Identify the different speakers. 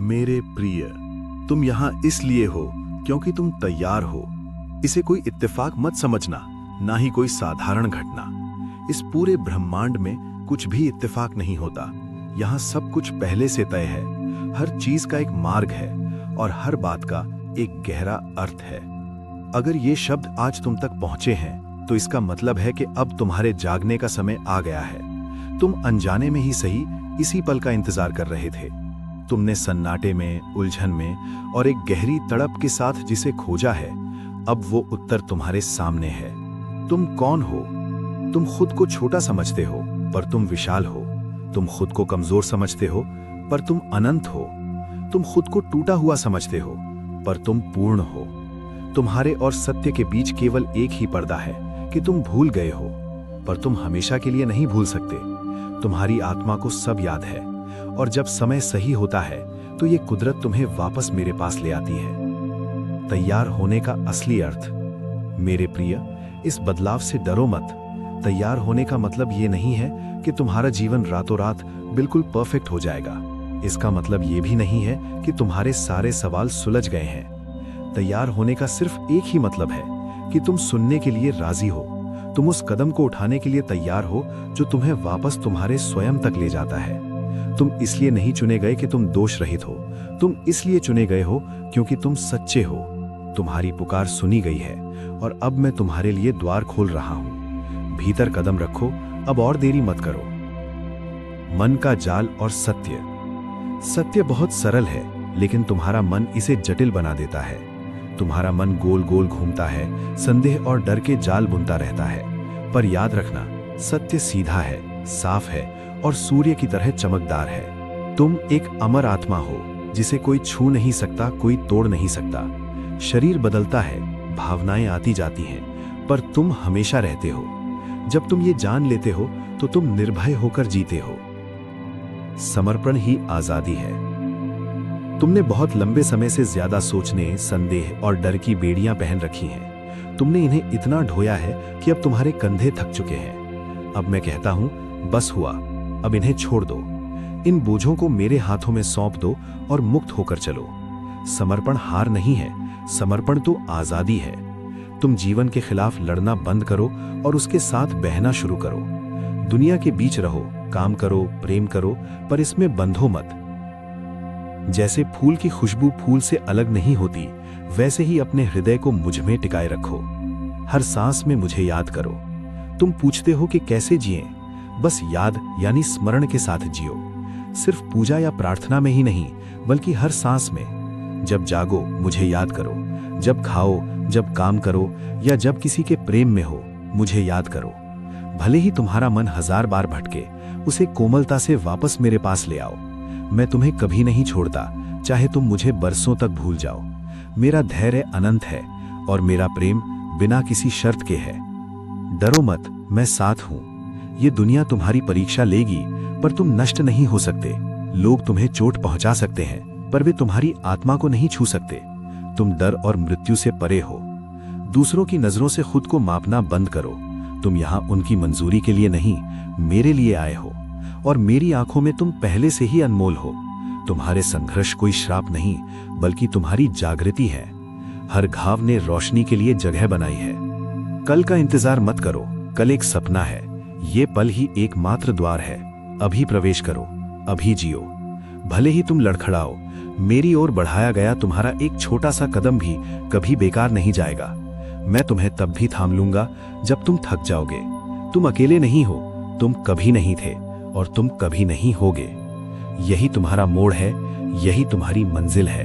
Speaker 1: मेरे प्रिय, तुम यहाँ इसलिए हो क्योंकि तुम तैयार हो। इसे कोई इत्तेफाक मत समझना, ना ही कोई साधारण घटना। इस पूरे ब्रह्मांड में कुछ भी इत्तेफाक नहीं होता। यहाँ सब कुछ पहले से तय है। हर चीज का एक मार्ग है और हर बात का एक गहरा अर्थ है। अगर ये शब्द आज तुम तक पहुंचे हैं तो इसका मतलब है कि अब तुम्हारे जागने का समय आ गया है। तुम अनजाने में ही सही इसी पल का इंतजार कर रहे थे। तुमने सन्नाटे में, उलझन में और एक गहरी तड़प के साथ जिसे खोजा है, अब वो उत्तर तुम्हारे सामने है। तुम कौन हो? तुम खुद को छोटा समझते हो पर तुम विशाल हो। तुम खुद को कमजोर समझते हो पर तुम अनंत हो। तुम खुद को टूटा हुआ समझते हो पर तुम पूर्ण हो। तुम्हारे और सत्य के बीच केवल एक ही पर्दा है कि तुम भूल गए हो, पर तुम हमेशा के लिए नहीं भूल सकते। तुम्हारी आत्मा को सब याद है और जब समय सही होता है तो ये कुदरत तुम्हें वापस मेरे पास ले आती है। तैयार होने का असली अर्थ। मेरे प्रिय, इस बदलाव से डरो मत। तैयार होने का मतलब ये नहीं है कि तुम्हारा जीवन रातों रात बिल्कुल परफेक्ट हो जाएगा। इसका मतलब ये भी नहीं है कि तुम्हारे सारे सवाल सुलझ गए हैं। तैयार होने का सिर्फ एक ही मतलब है कि तुम सुनने के लिए राजी हो। तुम उस कदम को उठाने के लिए तैयार हो जो तुम्हें वापस तुम्हारे स्वयं तक ले जाता है। तुम इसलिए नहीं चुने गए कि तुम दोष रहित हो। तुम इसलिए चुने गए हो क्योंकि तुम सच्चे हो। तुम्हारी पुकार सुनी गई है और अब मैं तुम्हारे लिए द्वार खोल रहा हूं। भीतर कदम रखो, अब और देरी मत करो। मन का जाल और सत्य। सत्य बहुत सरल है, लेकिन तुम्हारा मन इसे जटिल बना देता है। तुम्हारा मन गोल गोल घूमता है, संदेह और डर के जाल बुनता रहता है। पर याद रखना, सत्य सीधा है, साफ है और सूर्य की तरह चमकदार है। तुम एक अमर आत्मा हो जिसे कोई छू नहीं सकता, कोई तोड़ नहीं सकता। शरीर बदलता है, भावनाएं आती जाती हैं, पर तुम हमेशा रहते हो। जब तुम ये जान लेते हो तो तुम निर्भय होकर जीते हो। समर्पण ही आजादी है। तुमने बहुत लंबे समय से ज्यादा सोचने, संदेह और डर की बेड़ियां पहन रखी हैं। तुमने इन्हें इतना ढोया है कि अब तुम्हारे कंधे थक चुके हैं। अब मैं कहता हूं, बस हुआ, अब इन्हें छोड़ दो। इन बोझों को मेरे हाथों में सौंप दो और मुक्त होकर चलो। समर्पण हार नहीं है, समर्पण तो आजादी है। तुम जीवन के खिलाफ लड़ना बंद करो और उसके साथ बहना शुरू करो। दुनिया के बीच रहो, काम करो, प्रेम करो, पर इसमें बंधो मत। जैसे फूल की खुशबू फूल से अलग नहीं होती, वैसे ही अपने हृदय को मुझ में टिकाए रखो। हर सांस में मुझे याद करो। तुम पूछते हो कि कैसे जिएं? बस याद यानी स्मरण के साथ जियो। सिर्फ पूजा या प्रार्थना में ही नहीं, बल्कि हर सांस में। जब जागो मुझे याद करो, जब खाओ, जब काम करो या जब किसी के प्रेम में हो, मुझे याद करो। भले ही तुम्हारा मन 1000 बार भटके, उसे कोमलता से वापस मेरे पास ले आओ। मैं तुम्हें कभी नहीं छोड़ता, चाहे तुम मुझे बरसों तक भूल जाओ। मेरा धैर्य अनंत है और मेरा प्रेम बिना किसी शर्त के है। डरो मत, मैं साथ हूं। ये दुनिया तुम्हारी परीक्षा लेगी, पर तुम नष्ट नहीं हो सकते। लोग तुम्हें चोट पहुंचा सकते हैं, पर वे तुम्हारी आत्मा को नहीं छू सकते। तुम डर और मृत्यु से परे हो। दूसरों की नजरों से खुद को मापना बंद करो। तुम यहाँ उनकी मंजूरी के लिए नहीं, मेरे लिए आए हो, और मेरी आंखों में तुम पहले से ही अनमोल हो। तुम्हारे संघर्ष कोई श्राप नहीं, बल्कि तुम्हारी जागृति है। हर घाव ने रोशनी के लिए जगह बनाई है। कल का इंतजार मत करो, कल एक सपना है। ये पल ही एकमात्र द्वार है। अभी प्रवेश करो, अभी जियो। भले ही तुम लड़खड़ाओ, मेरी ओर बढ़ाया गया तुम्हारा एक छोटा सा कदम भी कभी बेकार नहीं जाएगा। मैं तुम्हें तब भी थाम लूंगा जब तुम थक जाओगे। तुम अकेले नहीं हो, तुम कभी नहीं थे और तुम कभी नहीं होगे। यही तुम्हारा मोड़ है, यही तुम्हारी मंजिल है।